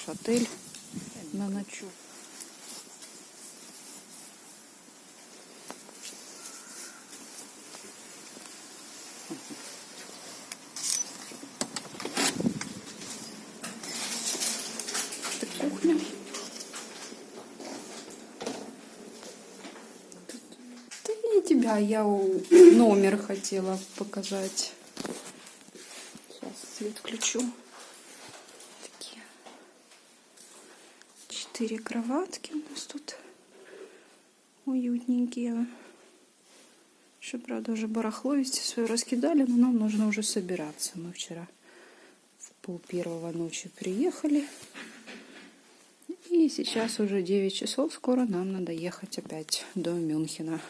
наш отель на ночь. Это кухня. Да не тебя, я номер хотела показать. Сейчас свет включу. Такие 4 кроватки у нас тут уютненькие. Еще, правда, уже барахло везде свое раскидали, но нам нужно уже собираться. Мы вчера в 12:30 ночи приехали. И сейчас уже 9 часов. Скоро нам надо ехать опять до Мюнхена.